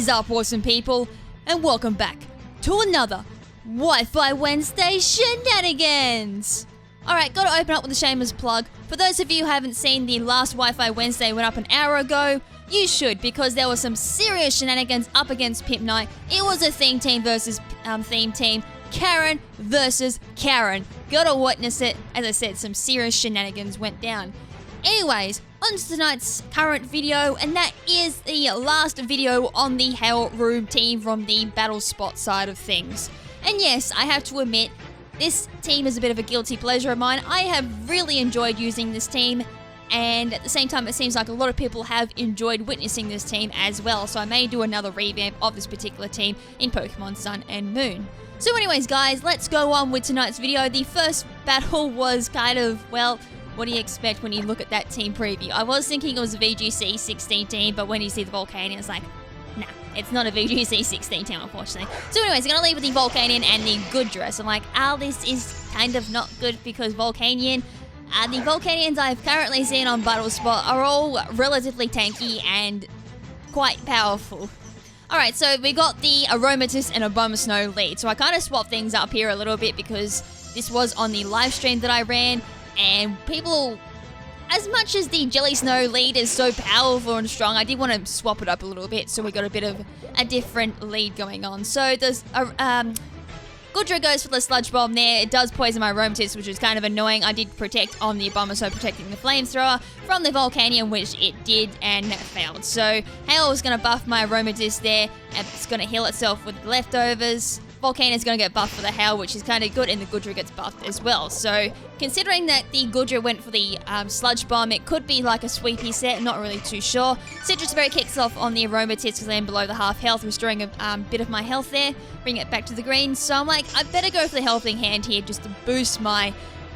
is up, awesome people, and welcome back to another Wi-Fi Wednesday shenanigans! Alright, gotta open up with a shameless plug. For those of you who haven't seen the last Wi-Fi Wednesday went up an hour ago, you should, because there was some serious shenanigans up against Pimp Night. It was a theme team versus theme team. Karen versus Karen. Gotta witness it. As I said, some serious shenanigans went down. Anyways, on to tonight's current video, and that is the last video on the Hell Room team from the battle spot side of things. And yes, I have to admit, this team is a bit of a guilty pleasure of mine. I have really enjoyed using this team, and at the same time, it seems like a lot of people have enjoyed witnessing this team as well, so I may do another revamp of this particular team in Pokemon Sun and Moon. So anyways, guys, let's go on with tonight's video. The first battle was kind of, well, what do you expect when you look at that team preview? I was thinking it was a VGC 16 team, but when you see the Volcanion, it's like, nah, it's not a VGC 16 team, unfortunately. So anyways, I'm going to leave with the Volcanion and the Goodra. I'm like, this is kind of not good because Volcanion, the Volcanions I've currently seen on Battle Spot are all relatively tanky and quite powerful. Alright, so we got the Aromatisse and Abomasnow lead. So I kind of swapped things up here a little bit because this was on the live stream that I ran. And people, as much as the Jelly Snow lead is so powerful and strong, I did want to swap it up a little bit, so we got a bit of a different lead going on. So there's Goodra goes for the Sludge Bomb there. It does poison my Aromatisse, which is kind of annoying. I did protect on the Abomasnow, protecting the Flamethrower from the Volcanion, which it did and failed. So Hail is going to buff my Aromatisse there, and it's going to heal itself with leftovers. Volcanion is going to get buffed for the Hail, which is kind of good, and the Goodra gets buffed as well. So, considering that the Goodra went for the Sludge Bomb, it could be like a sweepy set, not really too sure. Citrus Berry kicks off on the Aromatisse because I'm below the half health, restoring a bit of my health there, bring it back to the green. So I'm like, I better go for the Helping Hand here just to boost my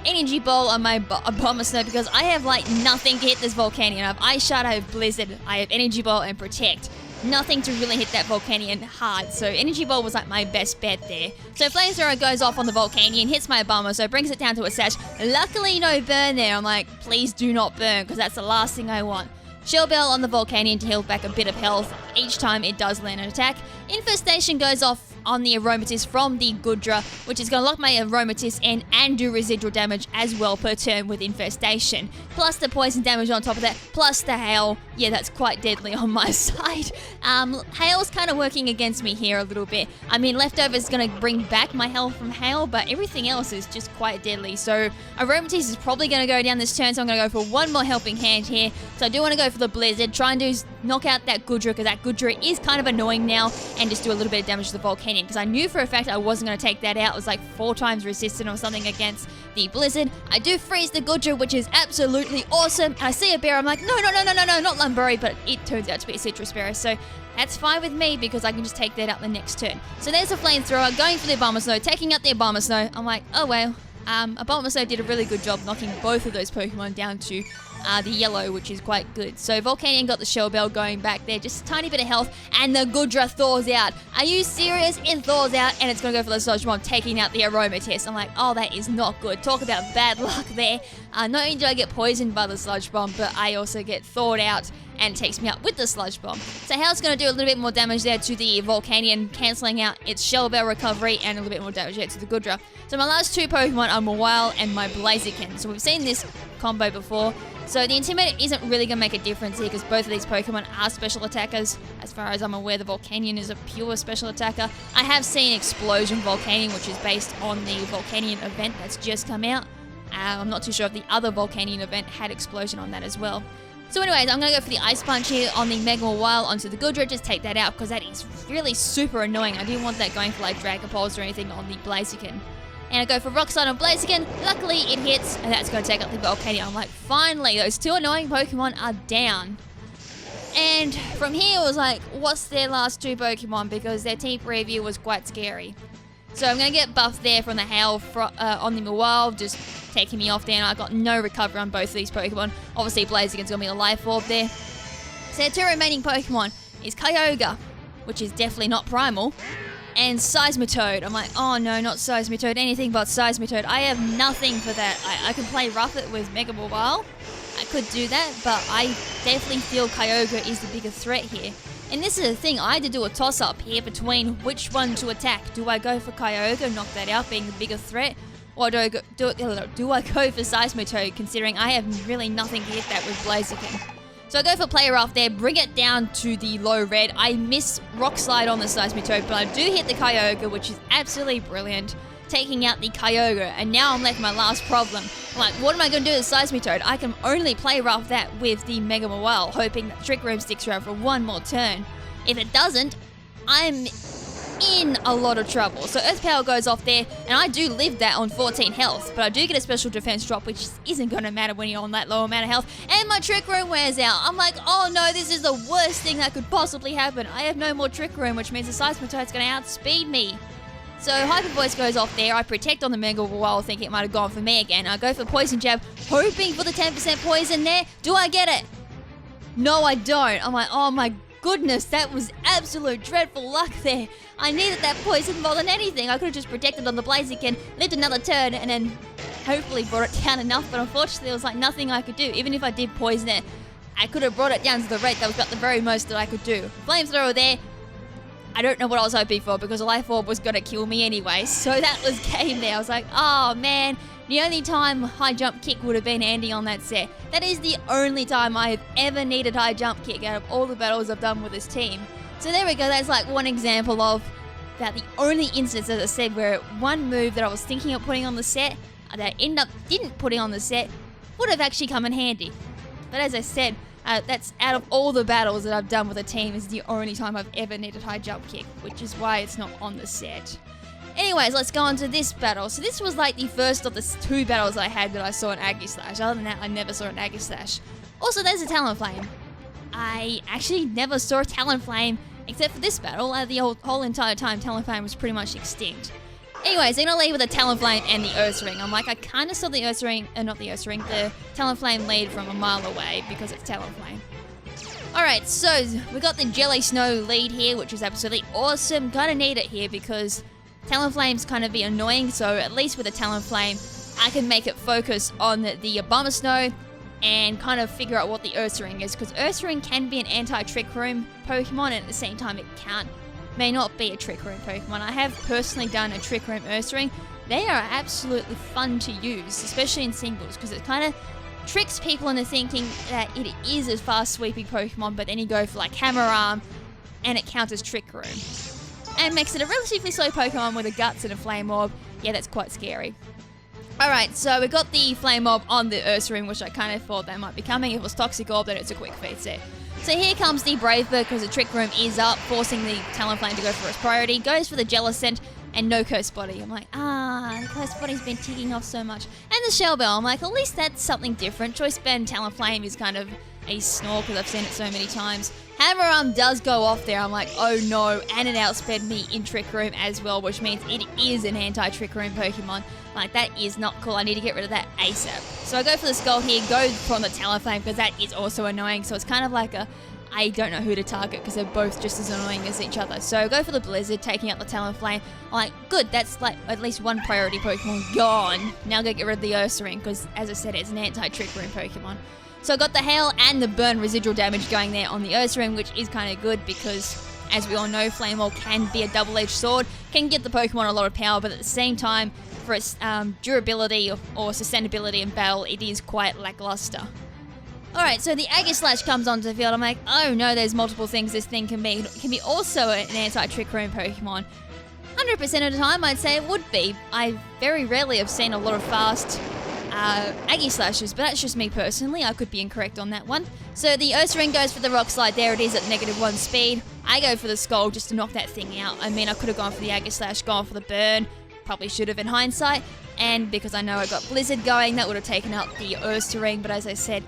Energy Ball on my Abomasnow because I have like nothing to hit this Volcanion. I have Ice Shard, I have Blizzard, I have Energy Ball and Protect. Nothing to really hit that Volcanion hard, so Energy Ball was like my best bet there. So Flamethrower goes off on the Volcanion, hits my Abomasnow, so brings it down to a Sash. Luckily no burn there. I'm like, please do not burn, because that's the last thing I want. Shell Bell on the Volcanion to heal back a bit of health each time it does land an attack. Infestation goes off on the Aromatisse from the Goodra, which is going to lock my Aromatisse in and do residual damage as well per turn with Infestation. Plus the poison damage on top of that, plus the Hail. Yeah, that's quite deadly on my side. Hail's kind of working against me here a little bit. I mean, Leftover is going to bring back my health from Hail, but everything else is just quite deadly. So Aromatisse is probably going to go down this turn, so I'm going to go for one more Helping Hand here. So I do want to go for the Blizzard, try and knock out that Goodra, because that Goodra is kind of annoying now, and just do a little bit of damage to the Volcanion, because I knew for a fact I wasn't going to take that out. It was like 4 times resistant or something against the Blizzard. I do freeze the Goodra, which is absolutely awesome. And I see a bear, I'm like, no, not Lumberry, but it turns out to be a Citrus Berry, so that's fine with me because I can just take that out the next turn. So there's a Flamethrower, going for the Abomasnow, taking out the Abomasnow. I'm like, oh well, Abomasnow did a really good job knocking both of those Pokemon down to the yellow, which is quite good. So Volcanion got the Shell Bell going back there, just a tiny bit of health, and the Goodra thaws out. Are you serious? It thaws out, and it's going to go for the Sludge Bomb, taking out the Aromatisse. I'm like, oh, that is not good. Talk about bad luck there. Not only do I get poisoned by the Sludge Bomb, but I also get thawed out, and it takes me out with the Sludge Bomb. So Howl's going to do a little bit more damage there to the Volcanion, cancelling out its Shell Bell recovery, and a little bit more damage there to the Goodra. So my last 2 Pokemon are Mawile and my Blaziken. So we've seen this combo before. So the Intimidator isn't really going to make a difference here because both of these Pokemon are special attackers. As far as I'm aware, the Volcanion is a pure special attacker. I have seen Explosion Volcanion, which is based on the Volcanion event that's just come out. I'm not too sure if the other Volcanion event had Explosion on that as well. So anyways, I'm going to go for the Ice Punch here on the Mega Mawile onto the Goodra. Just take that out because that is really super annoying. I didn't want that going for like Dragon Pulse or anything on the Blaziken. And I go for Rock Slide on Blaziken. Luckily, it hits, and that's going to take out the Volcanion. I'm like, finally, those 2 annoying Pokemon are down. And from here, it was like, what's their last 2 Pokemon? Because their team preview was quite scary. So I'm going to get buffed there from the Hail on the Mawile, just taking me off there. And I got no recovery on both of these Pokemon. Obviously, Blaziken's going to be a Life Orb there. So the 2 remaining Pokemon is Kyogre, which is definitely not Primal, and Seismitoad. I'm like, oh no, not Seismitoad, anything but Seismitoad. I have nothing for that. I can play Rough It with Mega Mawile. I could do that, but I definitely feel Kyogre is the bigger threat here. And this is the thing, I had to do a toss-up here between which one to attack. Do I go for Kyogre, knock that out, being the bigger threat? Or do I go for Seismitoad, considering I have really nothing to hit that with Blaziken? So I go for Play Rough there, bring it down to the low red. I miss Rock Slide on the Seismitoad, but I do hit the Kyogre, which is absolutely brilliant, taking out the Kyogre. And now I'm left with my last problem. I'm like, what am I going to do with the Seismitoad? I can only Play Rough that with the Mega Mawile, hoping that Trick Room sticks around for one more turn. If it doesn't, I'm in a lot of trouble. So Earth Power goes off there, and I do live that on 14 health, but I do get a special defense drop, which isn't going to matter when you're on that low amount of health, and my Trick Room wears out. I'm like, oh no, this is the worst thing that could possibly happen. I have no more Trick Room, which means the Seismitoad's going to outspeed me. So Hyper Voice goes off there, I protect on the Mega Mawile, thinking it might have gone for me again. I go for Poison Jab, hoping for the 10% poison there. Do I get it? No, I don't. I'm like, oh my goodness, that was absolute dreadful luck there. I needed that poison more than anything. I could have just protected on the Blaziken, lived another turn, and then hopefully brought it down enough, but unfortunately there was like nothing I could do. Even if I did poison it, I could have brought it down to the red. That was about the very most that I could do. Flamethrower there. I don't know what I was hoping for, because a Life Orb was going to kill me anyway, so that was game there. I was like, oh man, the only time High Jump Kick would have been handy on that set. That is the only time I have ever needed High Jump Kick out of all the battles I've done with this team. So there we go, that's like one example of that the only instance, as I said, where one move that I was thinking of putting on the set, that I ended up didn't putting on the set, would have actually come in handy. But as I said, that's out of all the battles that I've done with a team, is the only time I've ever needed High Jump Kick, which is why it's not on the set. Anyways, let's go on to this battle. So this was like the first of the two battles I had that I saw an Aegislash. Other than that, I never saw an Aegislash. Also, there's a Talonflame. I actually never saw a Talonflame, except for this battle. The whole entire time, Talonflame was pretty much extinct. Anyways, I'm gonna lead with the Talonflame and the Earth Ring. I'm like, I kind of saw the Earth Ring, not the Earth Ring, the Talonflame lead from a mile away because it's Talonflame. Alright, so we got the Jelly Snow lead here, which is absolutely awesome. Kinda need it here because Talonflame's kind of be annoying, so at least with a Talonflame, I can make it focus on the Bomber Snow and kind of figure out what the Earth Ring is, because Earth Ring can be an anti-Trick Room Pokemon, and at the same time it may not be a Trick Room Pokemon. I have personally done a Trick Room Earth Ring. They are absolutely fun to use, especially in singles, because it kind of tricks people into thinking that it is a fast sweeping Pokemon, but then you go for like Hammer Arm and it counters Trick Room. And makes it a relatively slow Pokemon with a Guts and a Flame Orb. Yeah, that's quite scary. Alright, so we got the Flame Orb on the Earth Ring, which I kind of thought that might be coming. If it was Toxic Orb, then it's a quick feat set. So here comes the Brave Bird, because the Trick Room is up, forcing the Talonflame to go for its priority. Goes for the Jellicent and no Curse Body. I'm like, the Curse Body's been ticking off so much. And the Shell Bell, I'm like, at least that's something different. Choice Band Talonflame is kind of a snore, because I've seen it so many times. Hammer Arm does go off there. I'm like, oh no, and it outsped me in Trick Room as well, which means it is an anti-Trick Room Pokemon. Like, that is not cool. I need to get rid of that ASAP. So I go for the Skull here, go from the Talonflame, because that is also annoying. So it's kind of like I don't know who to target, because they're both just as annoying as each other. So I go for the Blizzard, taking out the Talonflame. I'm like, good, that's like at least one priority Pokemon gone. Now go get rid of the Ursaring, because as I said, it's an anti-Trick Room Pokemon. So I got the Hail and the Burn residual damage going there on the Ursaring, which is kind of good because, as we all know, Flame Orb can be a double-edged sword, can give the Pokemon a lot of power, but at the same time, for its durability or sustainability in battle, it is quite lackluster. Alright, so the Aegislash comes onto the field. I'm like, oh no, there's multiple things this thing can be. It can be also an anti-Trick Room Pokemon. 100% of the time, I'd say it would be. I very rarely have seen a lot of fast Aegislashes, but that's just me personally. I could be incorrect on that one. So the Ursaring goes for the Rock Slide. There it is at -1 speed. I go for the Skull just to knock that thing out. I mean, I could have gone for the Aegislash, gone for the Burn. Probably should have in hindsight. And because I know I got Blizzard going, that would have taken out the Ursaring. But as I said,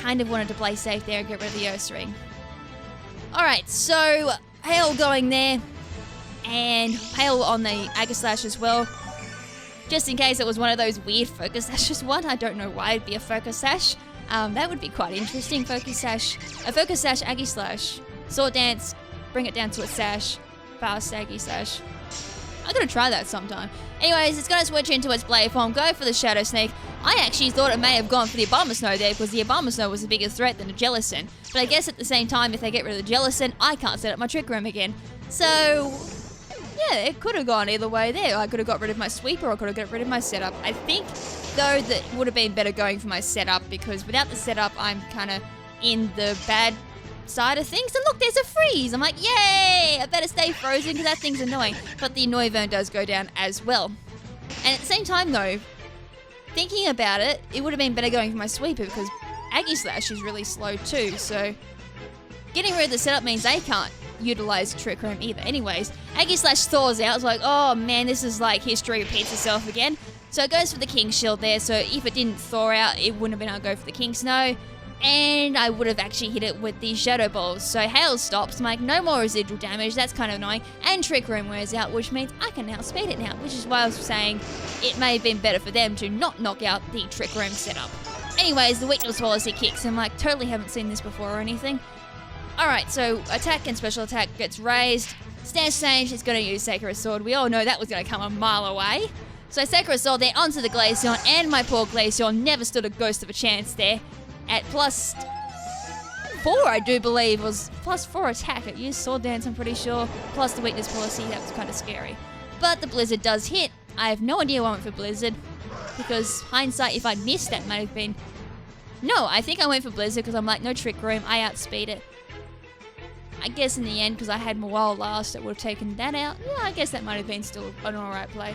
kind of wanted to play safe there and get rid of the Ursaring. Alright, so Hail going there. And Hail on the Aegislash as well. Just in case it was one of those weird Focus Sashes. I don't know why it'd be a Focus Sash. That would be quite interesting. Focus Sash. A Focus Sash Aegislash. Sword Dance. Bring it down to a Sash. Fast Aegislash. I gotta try that sometime. Anyways, it's gonna switch into its blade form, go for the Shadow Sneak. I actually thought it may have gone for the Abomasnow there because the Abomasnow was a bigger threat than the Jellicent. But I guess at the same time, if they get rid of the Jellicent, I can't set up my Trick Room again. So, yeah, it could have gone either way there. I could have got rid of my Sweeper or I could have got rid of my setup. I think, though, that it would have been better going for my setup because without the setup, I'm kind of in the bad side of things. And look, there's a freeze. I'm like, yay! I better stay frozen because that thing's annoying. But the Noivern does go down as well. And at the same time, though, thinking about it, it would have been better going for my Sweeper because Aggie Slash is really slow too. So getting rid of the setup means they can't utilize Trick Room either. Anyways, Aggie Slash thaws out. It's like, oh man, this is like history repeats itself again. So it goes for the King Shield there. So if it didn't thaw out, it wouldn't have been able to go for the King Snow. And I would have actually hit it with the Shadow Balls. So Hail stops. I'm like, no more residual damage. That's kind of annoying. And Trick Room wears out, which means I can now speed it now. Which is why I was saying it may have been better for them to not knock out the Trick Room setup. Anyways, the weakness policy kicks. I'm like, totally haven't seen this before or anything. Alright, so attack and special attack gets raised. Stance change, it's going to use Sacred Sword. We all know that was going to come a mile away. So Sacred Sword there onto the Glaceon, and my poor Glaceon never stood a ghost of a chance there. At +4, I do believe, was +4 attack. It used Sword Dance, I'm pretty sure. Plus the weakness policy, that was kind of scary. But the Blizzard does hit. I have no idea why I went for Blizzard. Because hindsight, if I'd missed, that might have been... No, I think I went for Blizzard because I'm like, no Trick Room, I outspeed it. I guess in the end, because I had Mawile last, it would have taken that out. Yeah, I guess that might have been still an alright play.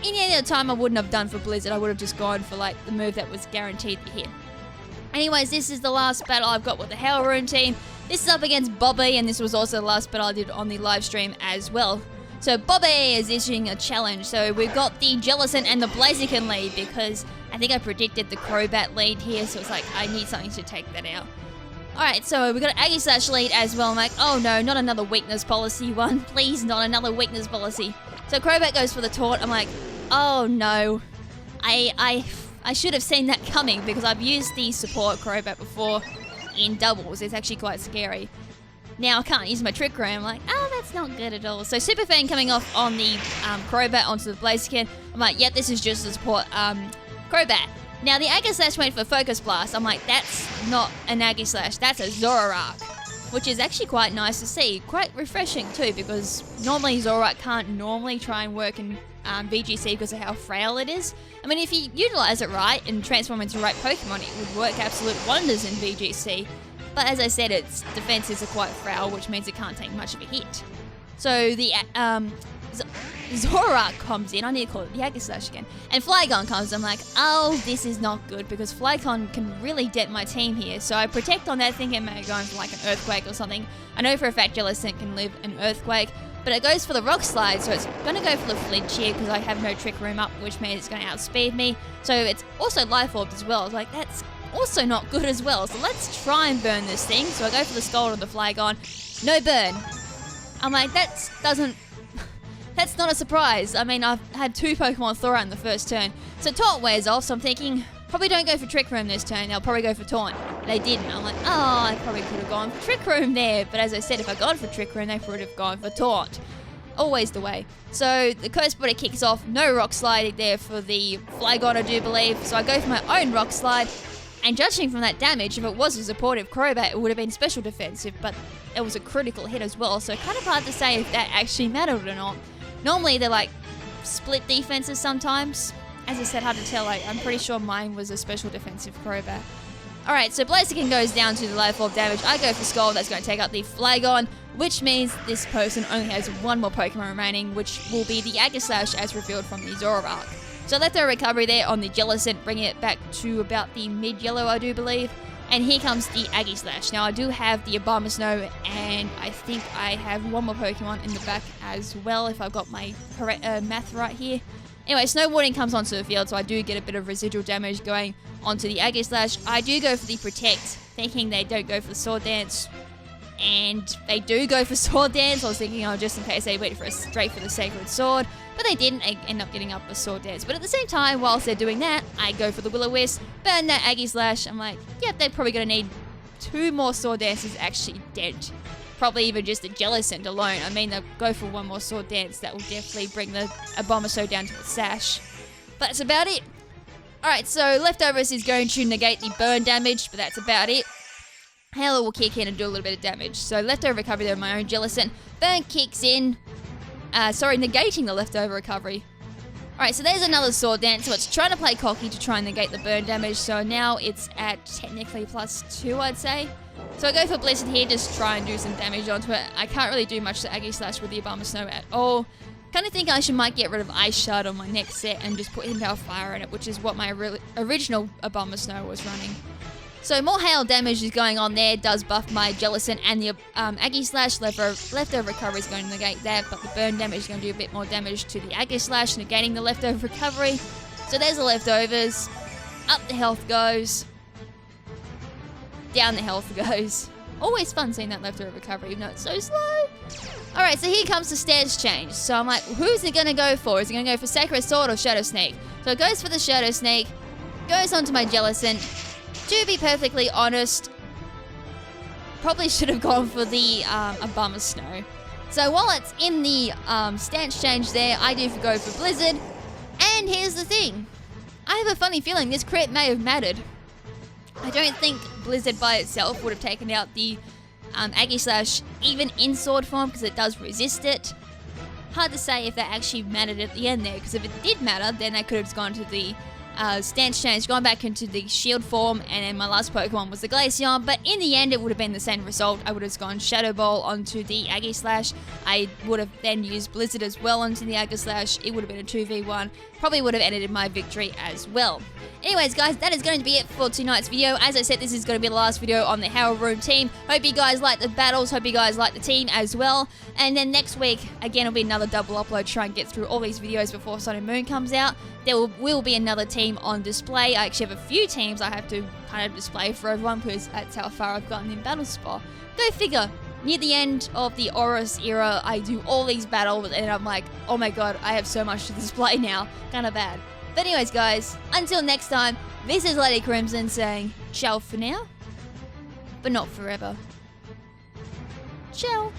Any other time I wouldn't have done for Blizzard, I would have just gone for like the move that was guaranteed to hit. Anyways, this is the last battle I've got with the Hail Rune team. This is up against Bobby, and this was also the last battle I did on the live stream as well. So Bobby is issuing a challenge. So we've got the Jellicent and the Blaziken lead because I think I predicted the Crobat lead here, so it's like I need something to take that out. Alright, so we've got an Aggie Slash lead as well. I'm like, oh no, not another weakness policy one. Please, not another weakness policy. So Crobat goes for the taunt. I'm like, oh no. I should have seen that coming because I've used the support Crobat before in doubles. It's actually quite scary. Now I can't use my Trick Room. I'm like, oh, that's not good at all. So Super Fan coming off on the Crobat onto the Blaziken. I'm like, yep, this is just the support Crobat. Now the Aggie Slash went for Focus Blast. I'm like, that's not an Aggie Slash, that's a Zoroark. Which is actually quite nice to see. Quite refreshing too, because normally Zoroark can't normally try and work in VGC because of how frail it is. I mean, if you utilize it right and transform into the right Pokemon, it would work absolute wonders in VGC. But as I said, its defenses are quite frail, which means it can't take much of a hit. So the Zoroark comes in, I need to call it the Aggie Slash again, and Flygon comes. I'm like, oh, this is not good because Flygon can really dent my team here. So I protect on that thinking it may go for like an Earthquake or something. I know for a fact Jellicent can live an Earthquake, but it goes for the Rock Slide, so it's going to go for the Flinch here because I have no Trick Room up, which means it's going to outspeed me. So it's also Life Orbed as well. I was like, that's also not good as well. So let's try and burn this thing. So I go for the Scald on the Flygon. No burn. I'm like, that's not a surprise. I mean, I've had 2 Pokemon thaw out in the first turn. So Taunt wears off, so I'm thinking, probably don't go for Trick Room this turn. They'll probably go for Taunt. They didn't. I'm like, oh, I probably could have gone for Trick Room there. But as I said, if I gone for Trick Room, they would have gone for Taunt. Always the way. So the Curse Body kicks off. No Rock Slide there for the Flygon, I do believe. So I go for my own Rock Slide. And judging from that damage, if it was a supportive Crobat, it would have been special defensive. But it was a critical hit as well. So kind of hard to say if that actually mattered or not. Normally, they're like split defenses sometimes. As I said, hard to tell. I'm pretty sure mine was a special defensive Crobat. Alright, so Blaziken goes down to the Life Orb damage. I go for Scald. That's going to take out the Flygon, which means this person only has 1 more Pokemon remaining, which will be the Aggie Slash as revealed from the Zoroark. So left a recovery there on the Jellicent, bringing it back to about the mid-yellow, I do believe. And here comes the Aggie Slash. Now, I do have the Abomasnow, and I think I have 1 more Pokemon in the back as well, if I've got my correct math right here. Anyway, Snow Warning comes onto the field, so I do get a bit of residual damage going onto the Aggie Slash. I do go for the Protect, thinking they don't go for the Sword Dance. And they do go for Sword Dance. I was thinking, oh, just in case they wait for straight for the Sacred Sword. But they didn't end up getting up a Sword Dance. But at the same time, whilst they're doing that, I go for the Will-O-Wisp, burn that Aggie Slash. I'm like, yep, they're probably going to need 2 more Sword Dances actually dead probably even just a Jellicent alone. I mean, they'll go for one more sword dance. That will definitely bring the Abomasnow down to the sash. But that's about it. Alright, so Leftovers is going to negate the burn damage, but that's about it. Halo will kick in and do a little bit of damage. So Leftover Recovery there, my own Jellicent. Burn kicks in. Negating the Leftover Recovery. Alright, so there's another sword dance. So it's trying to play cocky to try and negate the burn damage. So now it's at technically +2, I'd say. So I go for Blizzard here, just try and do some damage onto it. I can't really do much to Aegislash with the Abomasnow at all. Kind of think I might get rid of Ice Shard on my next set and just put Impale Fire in it, which is what my original Abomasnow was running. So more hail damage is going on there, does buff my Jellicent, and the Aegislash. Leftover Recovery is going to negate that, but the burn damage is going to do a bit more damage to the Aegislash, negating the Leftover Recovery. So there's the Leftovers. Up the health goes. Down the health goes. Always fun seeing that Leftover Recovery, even though it's so slow. Alright, so here comes the stance change. So I'm like, who's it going to go for? Is it going to go for Sacred Sword or Shadow Snake? So it goes for the Shadow Snake. Goes onto my Jellicent. To be perfectly honest, probably should have gone for the Abomasnow. So while it's in the stance change there, I do go for Blizzard. And here's the thing. I have a funny feeling this crit may have mattered. I don't think Blizzard by itself would have taken out the Aegislash even in sword form, because it does resist it. Hard to say if that actually mattered at the end there, because if it did matter, then I could have gone to the stance change, gone back into the shield form, and then my last Pokemon was the Glaceon, but in the end it would have been the same result. I would have gone Shadow Ball onto the Aegislash. I would have then used Blizzard as well onto the Aegislash. It would have been a 2v1. Probably would have ended in my victory as well. Anyways, guys, that is going to be it for tonight's video. As I said, this is going to be the last video on the Hero Room team. Hope you guys like the battles. Hope you guys like the team as well. And then next week, again, it'll be another double upload. Try and get through all these videos before Sun and Moon comes out. There will be another team on display. I actually have a few teams I have to kind of display for everyone, because that's how far I've gotten in Battle Spot. Go figure. Near the end of the ORAS era, I do all these battles, and I'm like, oh my god, I have so much to display now. Kind of bad. But anyways, guys, until next time, this is Lady KrimZen saying ciao for now, but not forever. Ciao.